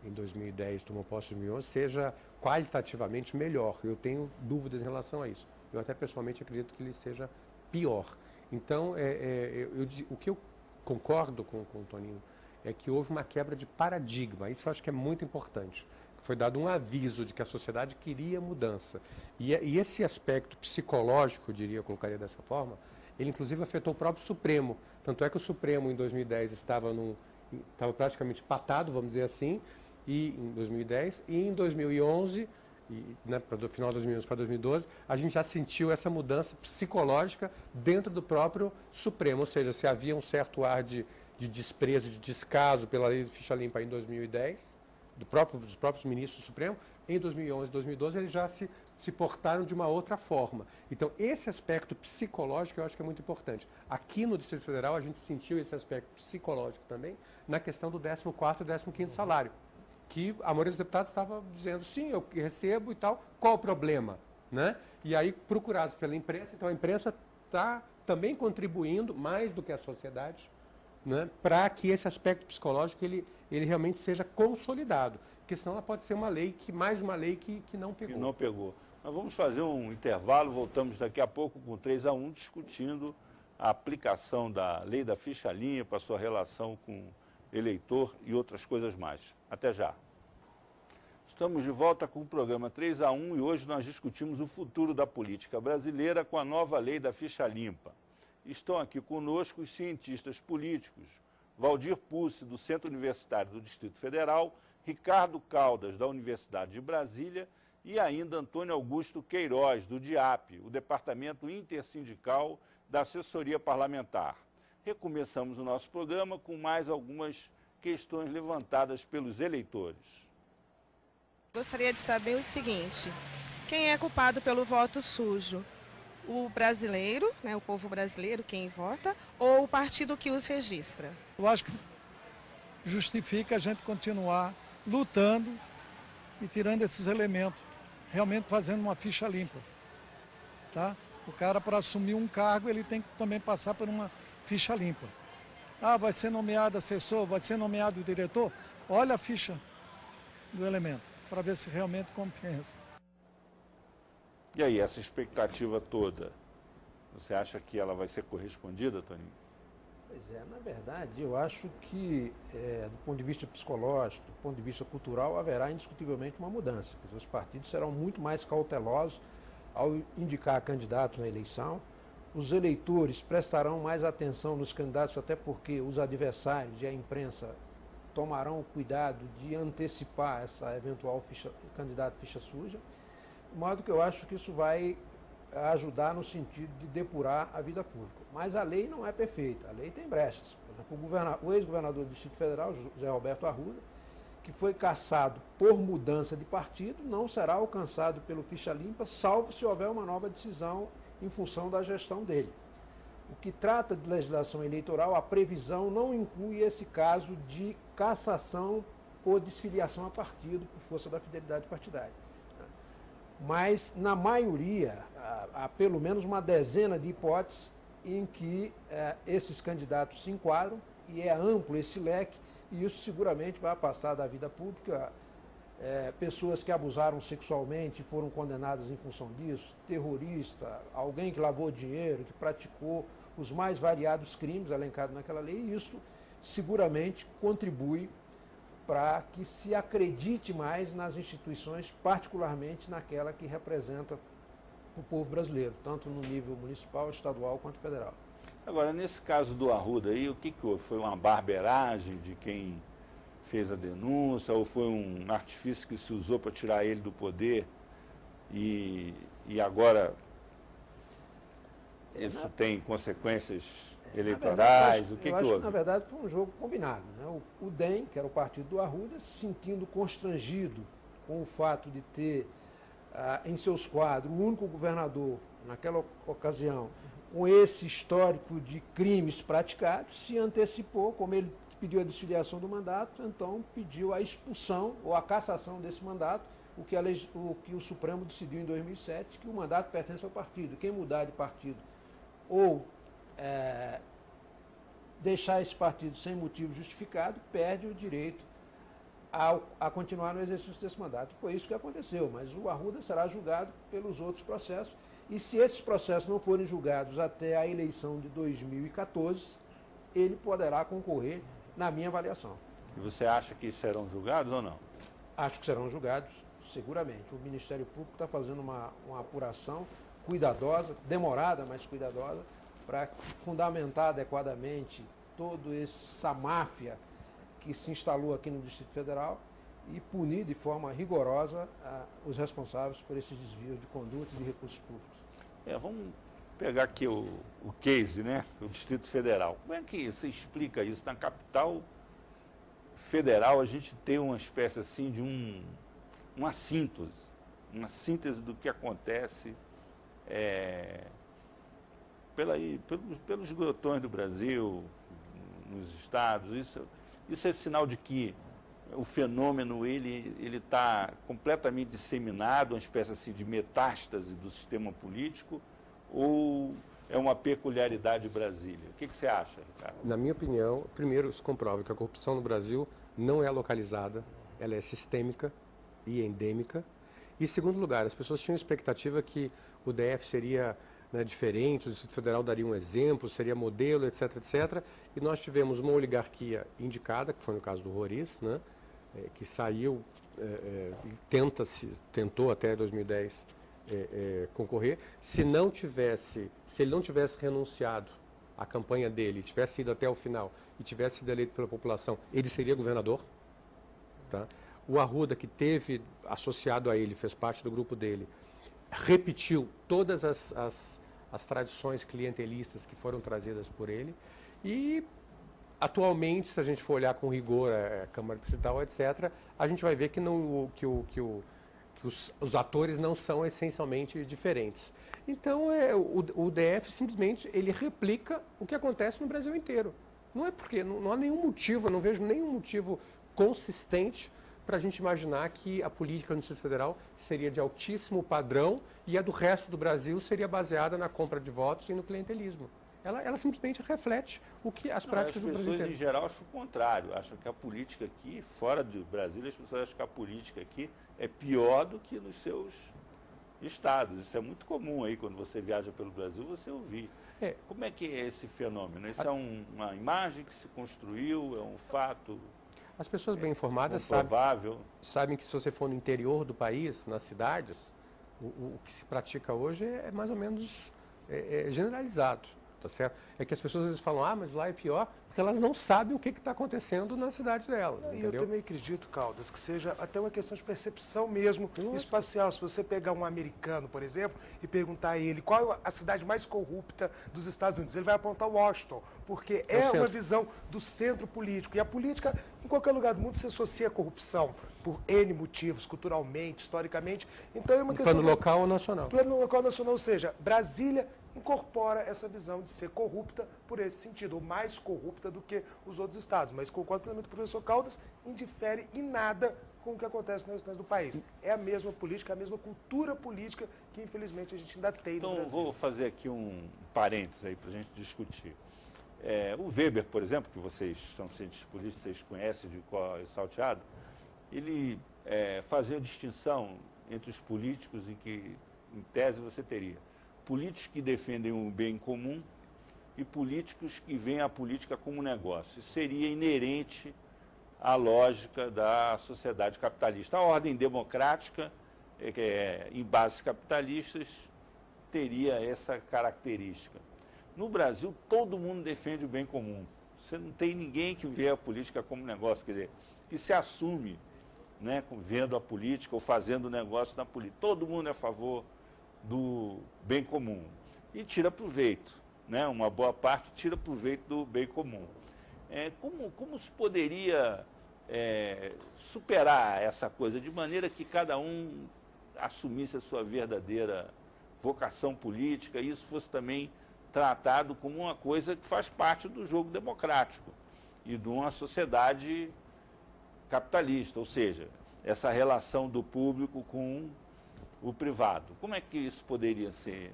em 2010 tomou posse em 2011 seja qualitativamente melhor. Eu tenho dúvidas em relação a isso. Eu até pessoalmente acredito que ele seja pior. Então, o que eu concordo com o Toninho é que houve uma quebra de paradigma. Isso eu acho que é muito importante. Foi dado um aviso de que a sociedade queria mudança. E esse aspecto psicológico, eu diria, eu colocaria dessa forma, ele inclusive afetou o próprio Supremo. Tanto é que o Supremo, em 2010, estava praticamente empatado, vamos dizer assim, em 2010, e em 2011, do final de 2011 para 2012, a gente já sentiu essa mudança psicológica dentro do próprio Supremo. Ou seja, se havia um certo ar de desprezo, de descaso pela lei de ficha limpa em 2010, dos próprios ministros do Supremo, em 2011 e 2012 eles já se portaram de uma outra forma. Então, esse aspecto psicológico eu acho que é muito importante. Aqui no Distrito Federal, a gente sentiu esse aspecto psicológico também na questão do 14º e 15º salário, que a maioria dos deputados estava dizendo, sim, eu recebo e tal, qual o problema? Né? E aí, procurados pela imprensa, então a imprensa está também contribuindo, mais do que a sociedade, né, para que esse aspecto psicológico ele realmente seja consolidado. Porque senão ela pode ser mais uma lei que não pegou. Que não pegou. Nós vamos fazer um intervalo, voltamos daqui a pouco com 3-1, discutindo a aplicação da lei da ficha limpa, a sua relação com eleitor e outras coisas mais. Até já. Estamos de volta com o programa 3-1 e hoje nós discutimos o futuro da política brasileira com a nova lei da ficha limpa. Estão aqui conosco os cientistas políticos, Valdir Pucci, do Centro Universitário do Distrito Federal, Ricardo Caldas, da Universidade de Brasília, e ainda Antônio Augusto Queiroz, do DIAP, o Departamento Intersindical da Assessoria Parlamentar. Recomeçamos o nosso programa com mais algumas questões levantadas pelos eleitores. Gostaria de saber o seguinte: quem é culpado pelo voto sujo? O brasileiro, né, o povo brasileiro, quem vota, ou o partido que os registra? Eu acho que justifica a gente continuar lutando e tirando esses elementos, realmente fazendo uma ficha limpa. Tá? O cara, para assumir um cargo, ele tem que também passar por uma ficha limpa. Ah, vai ser nomeado assessor, vai ser nomeado diretor? Olha a ficha do elemento, para ver se realmente compensa. E aí, essa expectativa toda, você acha que ela vai ser correspondida, Toninho? Pois é, na verdade, eu acho que, do ponto de vista psicológico, do ponto de vista cultural, haverá indiscutivelmente uma mudança. Quer dizer, os partidos serão muito mais cautelosos ao indicar candidato na eleição, os eleitores prestarão mais atenção nos candidatos, até porque os adversários e a imprensa tomarão o cuidado de antecipar essa eventual candidato ficha suja, de modo que eu acho que isso vai ajudar no sentido de depurar a vida pública. Mas a lei não é perfeita, a lei tem brechas. Por exemplo, o ex-governador do Distrito Federal, José Roberto Arruda, que foi cassado por mudança de partido, não será alcançado pelo ficha limpa, salvo se houver uma nova decisão em função da gestão dele. O que trata de legislação eleitoral, a previsão não inclui esse caso de cassação por desfiliação a partido, por força da fidelidade partidária. Mas, na maioria, há pelo menos uma dezena de hipóteses em que esses candidatos se enquadram, e é amplo esse leque, e isso seguramente vai passar da vida pública. Pessoas que abusaram sexualmente e foram condenadas em função disso, terrorista, alguém que lavou dinheiro, que praticou os mais variados crimes elencados naquela lei, e isso seguramente contribui para que se acredite mais nas instituições, particularmente naquela que representa o povo brasileiro, tanto no nível municipal, estadual quanto federal. Agora, nesse caso do Arruda aí, o que houve? Foi uma barbeiragem de quem fez a denúncia, ou foi um artifício que se usou para tirar ele do poder e agora isso tem consequências eleitorais? O que houve? Na verdade, foi um jogo combinado, né? O DEM, que era o partido do Arruda, se sentindo constrangido com o fato de ter em seus quadros o único governador, naquela ocasião, com esse histórico de crimes praticados, se antecipou, como ele pediu a desfiliação do mandato, então pediu a expulsão ou a cassação desse mandato, o que o Supremo decidiu em 2007, que o mandato pertence ao partido. Quem mudar de partido ou deixar esse partido sem motivo justificado, perde o direito a continuar no exercício desse mandato. Foi isso que aconteceu, mas o Arruda será julgado pelos outros processos, e se esses processos não forem julgados até a eleição de 2014, ele poderá concorrer, na minha avaliação. E você acha que serão julgados ou não? Acho que serão julgados, seguramente. O Ministério Público está fazendo uma apuração cuidadosa, demorada, mas cuidadosa, para fundamentar adequadamente toda essa máfia que se instalou aqui no Distrito Federal e punir de forma rigorosa os responsáveis por esses desvios de conduta e de recursos públicos. Vamos pegar aqui o case, né? O Distrito Federal. Como é que você explica isso? Na capital federal a gente tem uma espécie assim de uma síntese do que acontece pelos grotões do Brasil, nos estados. Isso é sinal de que o fenômeno ele está completamente disseminado, uma espécie assim, de metástase do sistema político, ou é uma peculiaridade de Brasília? O que você acha, Ricardo? Na minha opinião, primeiro se comprova que a corrupção no Brasil não é localizada, ela é sistêmica e endêmica. E, em segundo lugar, as pessoas tinham expectativa que o DF seria diferente, o Distrito Federal daria um exemplo, seria modelo, etc., etc. E nós tivemos uma oligarquia indicada, que foi no caso do Roriz, né, que saiu e tentou até 2010 concorrer. Se ele não tivesse renunciado à campanha dele, tivesse ido até o final e tivesse sido eleito pela população, ele seria governador. Tá? O Arruda, que teve associado a ele, fez parte do grupo dele, repetiu todas as tradições clientelistas que foram trazidas por ele e, atualmente, se a gente for olhar com rigor a Câmara Distrital, etc., a gente vai ver que os atores não são essencialmente diferentes. Então, o DF simplesmente ele replica o que acontece no Brasil inteiro. Não é porque não há nenhum motivo, eu não vejo nenhum motivo consistente para a gente imaginar que a política no Distrito Federal seria de altíssimo padrão e a do resto do Brasil seria baseada na compra de votos e no clientelismo. Ela simplesmente reflete o que as práticas do Brasil inteiro. As pessoas, em geral, acham o contrário. Acham que a política aqui, fora do Brasil, as pessoas acham que a política aqui é pior do que nos seus estados. Isso é muito comum aí, quando você viaja pelo Brasil, você ouvir. Como é que é esse fenômeno? Isso é uma imagem que se construiu, é um fato... As pessoas bem informadas sabem que se você for no interior do país, nas cidades, o que se pratica hoje é mais ou menos generalizado, tá certo? É que as pessoas às vezes falam, mas lá é pior, porque elas não sabem o que está acontecendo na cidade delas, entendeu? Eu também acredito, Caldas, que seja até uma questão de percepção mesmo espacial. Se você pegar um americano, por exemplo, e perguntar a ele qual é a cidade mais corrupta dos Estados Unidos, ele vai apontar Washington, porque é uma visão do centro político. E a política, em qualquer lugar do mundo, se associa à corrupção por N motivos, culturalmente, historicamente. Então é uma questão... Plano local ou nacional? Plano local ou nacional, ou seja, Brasília incorpora essa visão de ser corrupta por esse sentido, ou mais corrupta do que os outros estados. Mas concordo plenamente com o professor Caldas, indifere em nada com o que acontece nos estados do país. É a mesma política, a mesma cultura política que, infelizmente, a gente ainda tem no Brasil. Então, vou fazer aqui um parênteses aí para a gente discutir. O Weber, por exemplo, que vocês são cientistas políticos, vocês conhecem de qual é salteado, ele fazia a distinção entre os políticos em que, em tese, você teria políticos que defendem o bem comum e políticos que veem a política como negócio. Isso seria inerente à lógica da sociedade capitalista. A ordem democrática, em bases capitalistas, teria essa característica. No Brasil, todo mundo defende o bem comum. Você não tem ninguém que vê a política como negócio, quer dizer, que se assume, né, vendo a política ou fazendo negócio na política. Todo mundo é a favor do bem comum e tira proveito, né? Uma boa parte tira proveito do bem comum. Como se poderia superar essa coisa de maneira que cada um assumisse a sua verdadeira vocação política e isso fosse também tratado como uma coisa que faz parte do jogo democrático e de uma sociedade capitalista, ou seja, essa relação do público com o privado. Como é que isso poderia ser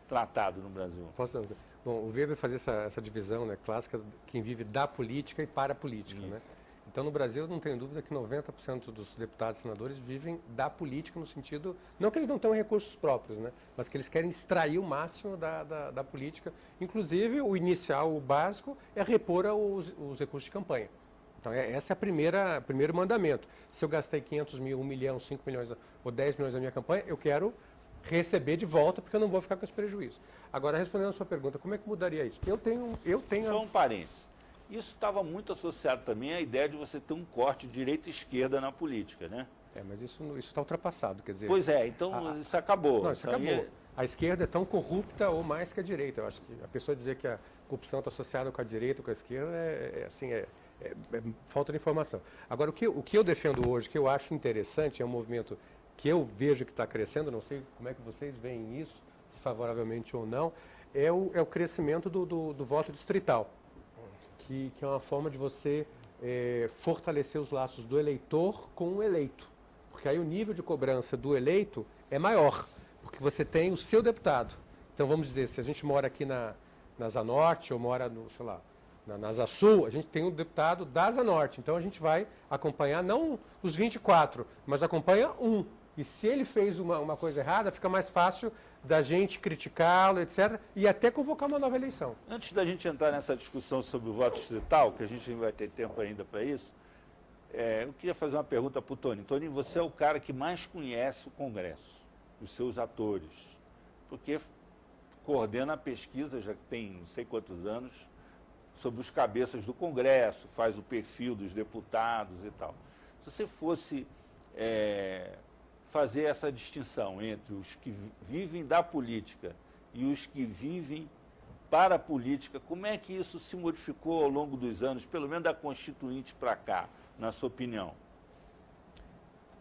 tratado no Brasil? Bom, o Weber fazia essa divisão, né, clássica, quem vive da política e para a política. Né? Então, no Brasil, eu não tenho dúvida que 90% dos deputados e senadores vivem da política no sentido, não que eles não tenham recursos próprios, né, mas que eles querem extrair o máximo da política. Inclusive, o inicial, o básico, é repor os recursos de campanha. Então, esse é o primeiro mandamento. Se eu gastei 500 mil, 1 milhão, 5 milhões ou 10 milhões na minha campanha, eu quero receber de volta, porque eu não vou ficar com esse prejuízo. Agora, respondendo a sua pergunta, como é que mudaria isso? Eu tenho... Só um parênteses. Isso estava muito associado também à ideia de você ter um corte direita e esquerda na política, né? Mas isso está ultrapassado, quer dizer... Pois é, então isso acabou. Não, isso então, acabou. A esquerda é tão corrupta ou mais que a direita. Eu acho que a pessoa dizer que a corrupção está associada com a direita ou com a esquerda é falta de informação. Agora, o que eu defendo hoje, que eu acho interessante, é um movimento que eu vejo que está crescendo, não sei como é que vocês veem isso, se favoravelmente ou não, é o crescimento do voto distrital. Que é uma forma de você fortalecer os laços do eleitor com o eleito. Porque aí o nível de cobrança do eleito é maior, porque você tem o seu deputado. Então, vamos dizer, se a gente mora aqui na Asa Norte ou mora na Asa Sul, a gente tem um deputado da Asa Norte. Então, a gente vai acompanhar não os 24, mas acompanha um. E se ele fez uma coisa errada, fica mais fácil da gente criticá-lo, etc., e até convocar uma nova eleição. Antes da gente entrar nessa discussão sobre o voto distrital, que a gente não vai ter tempo ainda para isso, eu queria fazer uma pergunta para o Toninho. Toninho, você é o cara que mais conhece o Congresso, os seus atores, porque coordena a pesquisa, já tem não sei quantos anos, sobre os cabeças do Congresso, faz o perfil dos deputados e tal. Se você fosse... fazer essa distinção entre os que vivem da política e os que vivem para a política, como é que isso se modificou ao longo dos anos, pelo menos da Constituinte para cá, na sua opinião?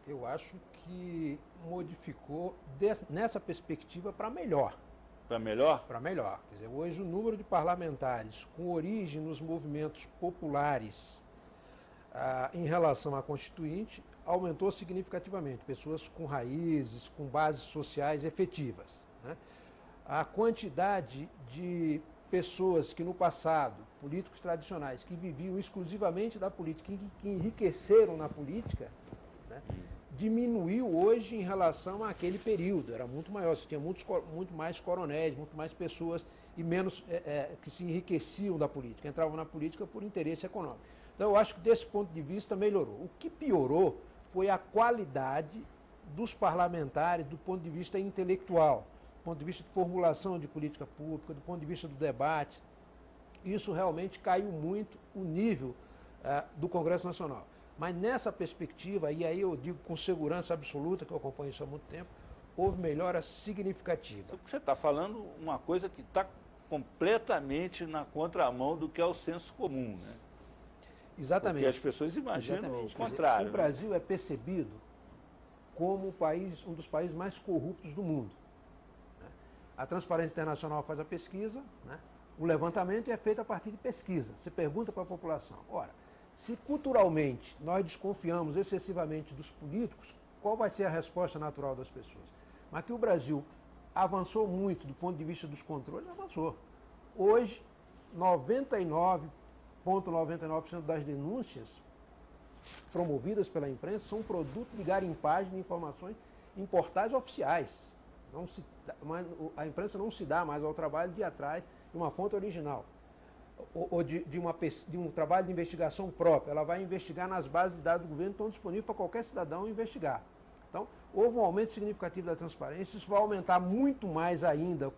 Eu acho que modificou nessa perspectiva para melhor. Para melhor? Para melhor. Quer dizer, hoje o número de parlamentares com origem nos movimentos populares em relação à Constituinte aumentou significativamente, pessoas com raízes, com bases sociais efetivas, né? A quantidade de pessoas que no passado, políticos tradicionais, que viviam exclusivamente da política, que enriqueceram na política, né, diminuiu hoje em relação àquele período, era muito maior, você tinha muito mais coronéis, muito mais pessoas e menos que se enriqueciam da política, entravam na política por interesse econômico. Então eu acho que desse ponto de vista melhorou. O que piorou foi a qualidade dos parlamentares do ponto de vista intelectual, do ponto de vista de formulação de política pública, do ponto de vista do debate. Isso realmente caiu muito o nível do Congresso Nacional. Mas nessa perspectiva, e aí eu digo com segurança absoluta, que eu acompanho isso há muito tempo, houve melhora significativa. Você está falando uma coisa que está completamente na contramão do que é o senso comum, né? Exatamente. Porque as pessoas imaginam Exatamente. o contrário. O Brasil é percebido como um dos países mais corruptos do mundo. A Transparência Internacional faz a pesquisa, né? O levantamento é feito a partir de pesquisa. Você pergunta para a população. Ora, se culturalmente nós desconfiamos excessivamente dos políticos, qual vai ser a resposta natural das pessoas? Mas que o Brasil avançou muito do ponto de vista dos controles, avançou. Hoje, 99,99% das denúncias promovidas pela imprensa são produto de garimpagem de informações em portais oficiais. A imprensa não se dá mais ao trabalho de ir atrás de uma fonte original ou de um trabalho de investigação próprio. Ela vai investigar nas bases de dados do governo que estão disponíveis para qualquer cidadão investigar. Então, houve um aumento significativo da transparência, isso vai aumentar muito mais ainda